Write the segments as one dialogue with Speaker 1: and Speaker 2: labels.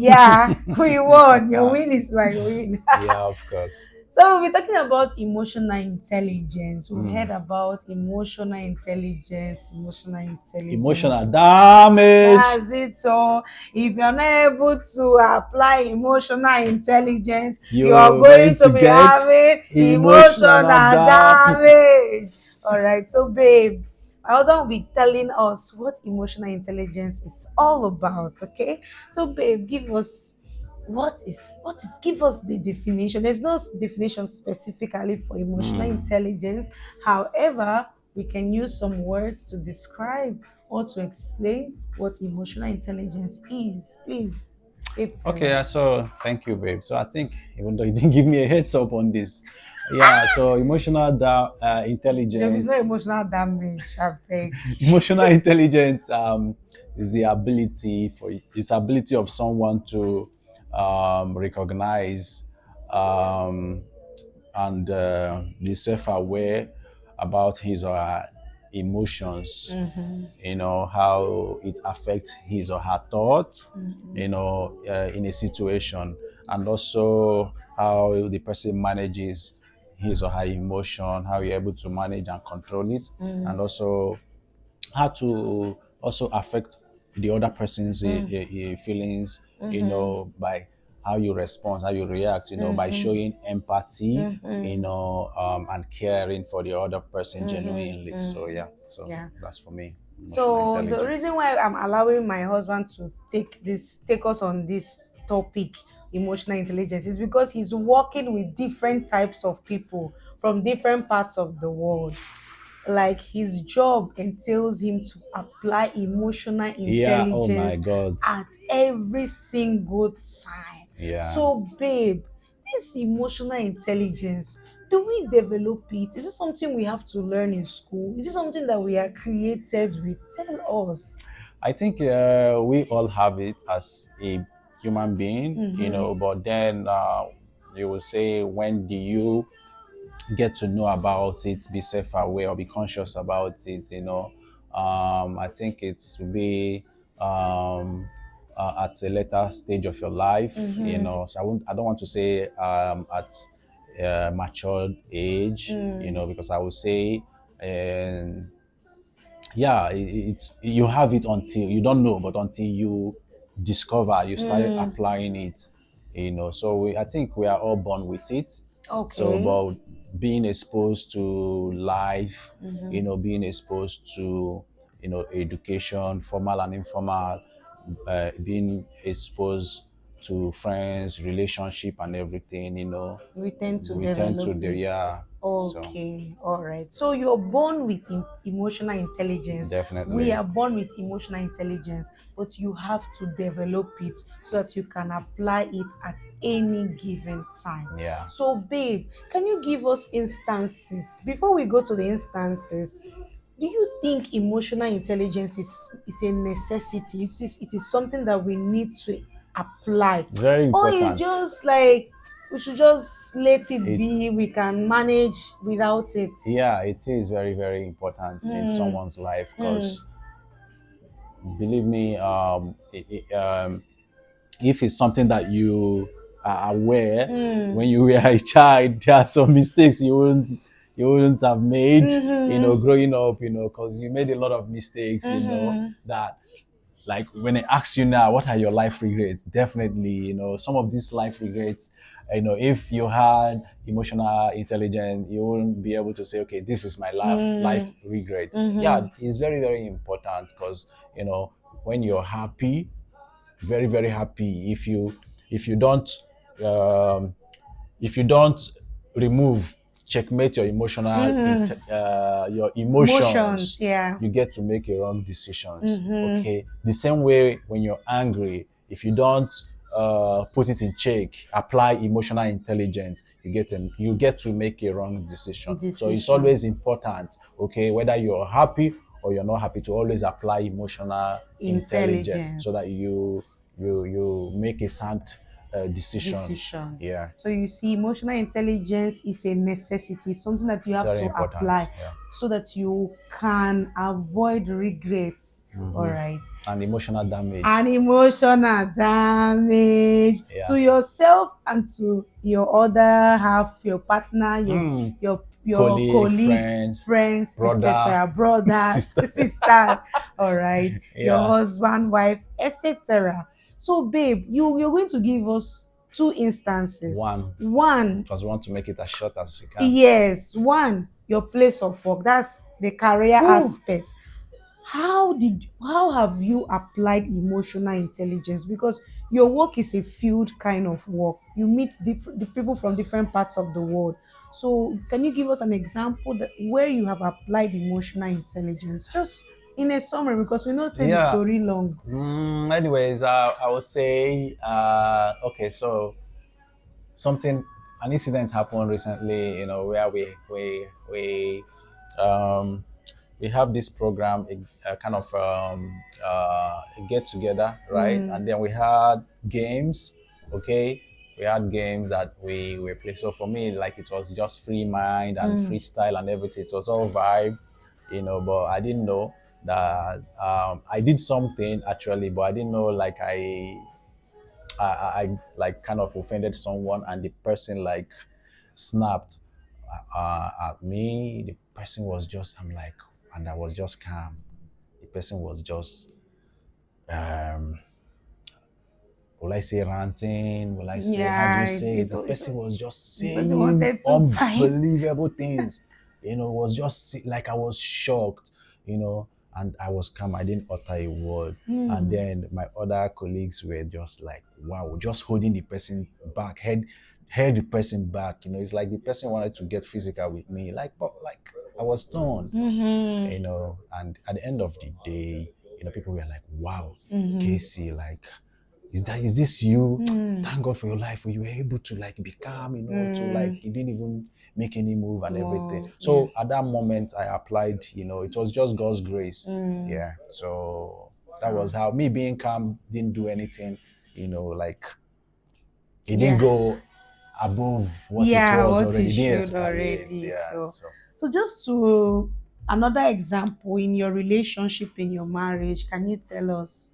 Speaker 1: Yeah, we won. Your win is my win.
Speaker 2: Yeah, of course.
Speaker 1: So we're talking about emotional intelligence. We've
Speaker 2: Mm.
Speaker 1: heard about emotional intelligence.
Speaker 2: Emotional damage.
Speaker 1: That's it. So if you're not able to apply emotional intelligence, you are
Speaker 2: You're
Speaker 1: going
Speaker 2: going
Speaker 1: to
Speaker 2: to
Speaker 1: be
Speaker 2: get
Speaker 1: having emotional
Speaker 2: emotional damage.
Speaker 1: damage. All right. So, babe, my husband will be telling us what emotional intelligence is all about. Okay. So, babe, give us the definition. There's no definition specifically for emotional
Speaker 2: Mm.
Speaker 1: intelligence. However, we can use some words to describe or to explain what emotional intelligence is. Please, babe, tell
Speaker 2: Okay, yeah,
Speaker 1: us.
Speaker 2: so thank you, babe. So I think even though you didn't give me a heads up on this, yeah. So
Speaker 1: There is no
Speaker 2: intelligence,
Speaker 1: emotional damage, I beg.
Speaker 2: emotional intelligence is the ability of someone to recognize um, and be self-aware about his or her emotions, how it affects his or her thoughts, in a situation, and also how the person manages his or her emotion, how you're able to manage and control it, and also how to also affect the other person's feelings, by how you respond, how you react, by showing empathy, and caring for the other person genuinely. So yeah, so
Speaker 1: Yeah.
Speaker 2: that's for me, emotional
Speaker 1: So the reason
Speaker 2: intelligence.
Speaker 1: why I'm allowing my husband to take us on this topic, emotional intelligence, is because he's working with different types of people from different parts of the world. Like his job entails him to apply emotional
Speaker 2: Yeah, oh my
Speaker 1: intelligence
Speaker 2: God.
Speaker 1: at every single time.
Speaker 2: Yeah.
Speaker 1: So, babe, this emotional intelligence, do we develop it? Is it something we have to learn in school? Is it something that we are created with? Tell us.
Speaker 2: I think we all have it as a human being, but then you will say, when do you get to know about it, be self-aware or be conscious about it? I think it will be at a later stage of your life. So I don't want to say at matured age, because I would say. Um, yeah, it's, you have it until you don't know, but until you discover, you started applying it. So I think we are all born with it. So
Speaker 1: Okay.
Speaker 2: but being exposed to life, being exposed to education, formal and informal, being exposed to friends, relationship, and everything,
Speaker 1: We tend to
Speaker 2: we tend to
Speaker 1: develop
Speaker 2: the,
Speaker 1: it.
Speaker 2: yeah. So
Speaker 1: Okay, all right. So you're born with emotional intelligence. We
Speaker 2: definitely.
Speaker 1: are born with emotional intelligence, but you have to develop it so that you can apply it at any given time.
Speaker 2: Yeah.
Speaker 1: So, babe, can you give us instances? Before we go to the instances, do you think emotional intelligence is a necessity? It is something that we need to apply,
Speaker 2: Very
Speaker 1: or it's
Speaker 2: important.
Speaker 1: just like we should just let it
Speaker 2: It,
Speaker 1: be, we can manage without it?
Speaker 2: yeah, it is very, very important in someone's life, because believe me, if it's something that you are aware, when you were a child, there are some mistakes you wouldn't have made, growing up, because you made a lot of mistakes, that, like, when I ask you now, what are your life regrets? Definitely, some of these life regrets, if you had emotional intelligence, you wouldn't be able to say, okay, this is my life regret. Yeah, it's very, very important, because when you're happy, very, very happy, if you don't um, if you don't remove, checkmate your
Speaker 1: Emotions,
Speaker 2: emotions,
Speaker 1: yeah.
Speaker 2: you get to make a wrong decisions. Okay, the same way when you're angry, if you don't put it in check, apply emotional intelligence, you get to make a wrong decision. So it's
Speaker 1: Decision.
Speaker 2: always important, okay, whether you're happy or you're not happy, to always apply emotional intelligence, so
Speaker 1: Intelligence.
Speaker 2: that you make a sound decision.
Speaker 1: decision.
Speaker 2: Yeah,
Speaker 1: So you see, emotional intelligence is a necessity, something that you have
Speaker 2: very
Speaker 1: to
Speaker 2: important.
Speaker 1: apply
Speaker 2: Yeah,
Speaker 1: so that you can avoid regrets. All right.
Speaker 2: and emotional damage.
Speaker 1: And emotional damage
Speaker 2: Yeah.
Speaker 1: to yourself and to your other half, your partner,
Speaker 2: Mm.
Speaker 1: your
Speaker 2: Colleague,
Speaker 1: colleagues,
Speaker 2: friends,
Speaker 1: friends,
Speaker 2: brother,
Speaker 1: etc., brothers,
Speaker 2: sister.
Speaker 1: sisters, all right, your
Speaker 2: Yeah.
Speaker 1: husband, wife, etc. So, babe, you're going to give us two instances.
Speaker 2: One,
Speaker 1: One,
Speaker 2: because we want to make it as short as we can.
Speaker 1: yes, one, your place of work. That's the career
Speaker 2: Whew.
Speaker 1: aspect. How have you applied emotional intelligence, because your work is a field kind of work, you meet the people from different parts of the world, so can you give us an example that where you have applied emotional intelligence, just in a summary, because we know say the
Speaker 2: Yeah.
Speaker 1: story long.
Speaker 2: Anyways, I would say, okay, so something, an incident happened recently, where um, we have this program, a kind of a get together, right?
Speaker 1: Mm,
Speaker 2: And then we had games, okay? We had games that we played. So for me, like it was just free mind and
Speaker 1: mm,
Speaker 2: freestyle and everything. It was all vibe, but I didn't know that I did something actually, but I didn't know like I like kind of offended someone and the person like snapped at me. The person was just, I'm like, and I was just calm. The person was just, um, will I say ranting? Will I say, how do you
Speaker 1: yeah,
Speaker 2: say it? The person was just
Speaker 1: the person
Speaker 2: saying
Speaker 1: wanted to fight.
Speaker 2: unbelievable things. Was just like I was shocked, and I was calm. I didn't utter a word. And
Speaker 1: Hmm.
Speaker 2: then my other colleagues were just like, wow, just holding the person back, head the person back. It's like the person wanted to get physical with me. Like, but like I was torn,
Speaker 1: Mm-hmm.
Speaker 2: and at the end of the day, people were like, wow,
Speaker 1: Mm-hmm.
Speaker 2: Casey, like, is this you?
Speaker 1: Mm.
Speaker 2: Thank God for your life. You were able to like be calm, to like
Speaker 1: Mm.
Speaker 2: you didn't even make any move and everything.
Speaker 1: Wow. Yeah.
Speaker 2: So at that moment I applied, it was just God's grace.
Speaker 1: Mm.
Speaker 2: Yeah. So that was
Speaker 1: So
Speaker 2: how me being calm didn't do anything, like it didn't
Speaker 1: yeah.
Speaker 2: go above what it
Speaker 1: Yeah,
Speaker 2: was
Speaker 1: what
Speaker 2: already.
Speaker 1: he
Speaker 2: It didn't
Speaker 1: showed
Speaker 2: escalate.
Speaker 1: already.
Speaker 2: Yeah.
Speaker 1: So,
Speaker 2: So
Speaker 1: so just to another example in your relationship, in your marriage, can you tell us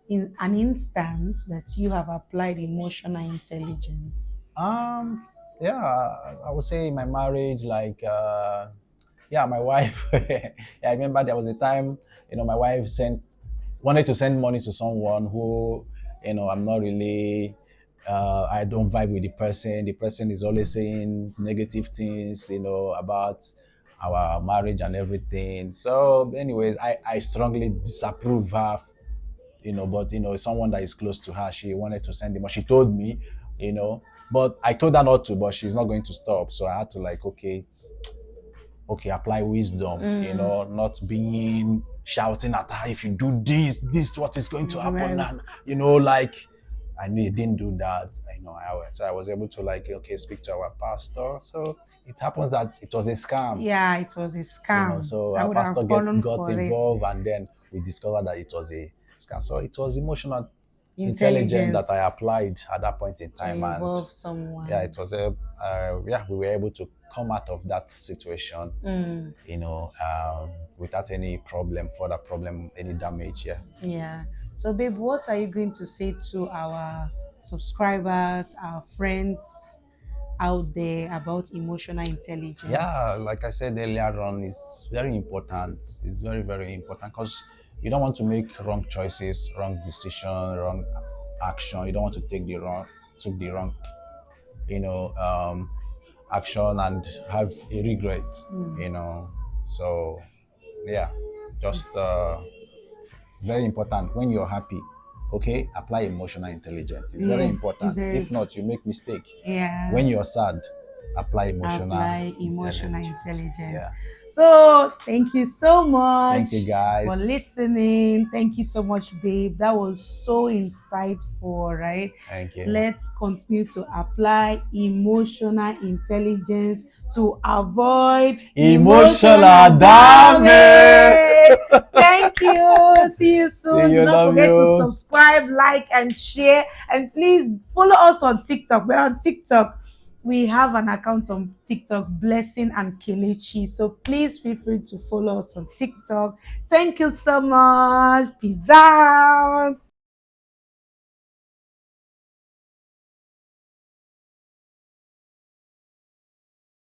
Speaker 1: in an instance that you have applied emotional intelligence?
Speaker 2: Um, yeah, I would say in my marriage, like, yeah, my wife. Yeah, I remember there was a time, my wife wanted to send money to someone who, I'm not really, I don't vibe with the person. The person is always saying negative things, about our marriage and everything. So, anyways, I strongly disapprove her, but someone that is close to her, she wanted to send him, but she told me, but I told her not to, but she's not going to stop. So I had to like, okay, apply wisdom,
Speaker 1: Mm.
Speaker 2: not being shouting at her, if you do this what is going to happen,
Speaker 1: Right.
Speaker 2: and like I knew he didn't do that. So I was able to like, okay, speak to our pastor. So it happens that it was a scam.
Speaker 1: Yeah, it was a scam.
Speaker 2: So
Speaker 1: I
Speaker 2: our
Speaker 1: would have
Speaker 2: pastor
Speaker 1: fallen
Speaker 2: got
Speaker 1: for it.
Speaker 2: involved, and then we discovered that it was a scam. So it was emotional intelligence that
Speaker 1: Intelligence
Speaker 2: I applied at that point in
Speaker 1: to
Speaker 2: time, and
Speaker 1: involve
Speaker 2: yeah,
Speaker 1: someone.
Speaker 2: it was we were able to come out of that situation,
Speaker 1: Mm.
Speaker 2: without any further problem, any damage. Yeah.
Speaker 1: Yeah. So, babe, what are you going to say to our subscribers, our friends out there about emotional intelligence?
Speaker 2: Yeah, like I said earlier on, it's very important. It's very, very important because you don't want to make wrong choices, wrong decision, wrong action. You don't want to took the wrong, you know, um, action and have a regret, you know. So, yeah, just very important when you're happy. Okay, apply emotional intelligence. It's very
Speaker 1: Yeah, is
Speaker 2: important.
Speaker 1: there?
Speaker 2: If not, you make mistake.
Speaker 1: Yeah.
Speaker 2: When you're sad, apply emotional
Speaker 1: Apply emotional
Speaker 2: intelligence.
Speaker 1: intelligence.
Speaker 2: Yeah.
Speaker 1: So, thank you so
Speaker 2: Thank you,
Speaker 1: much for
Speaker 2: guys.
Speaker 1: listening. Thank you so much, babe. That was so insightful, right?
Speaker 2: Thank you.
Speaker 1: Let's continue to apply emotional intelligence to avoid emotional
Speaker 2: Emotional damage.
Speaker 1: damage. Thank you. See you
Speaker 2: See
Speaker 1: soon. Do
Speaker 2: you.
Speaker 1: not
Speaker 2: Love
Speaker 1: forget to
Speaker 2: you.
Speaker 1: subscribe, like, and share. And please follow us on TikTok. We're on TikTok. We have an account on TikTok, Blessing and Kelechi. So please feel free to follow us on TikTok. Thank you so much. Peace out.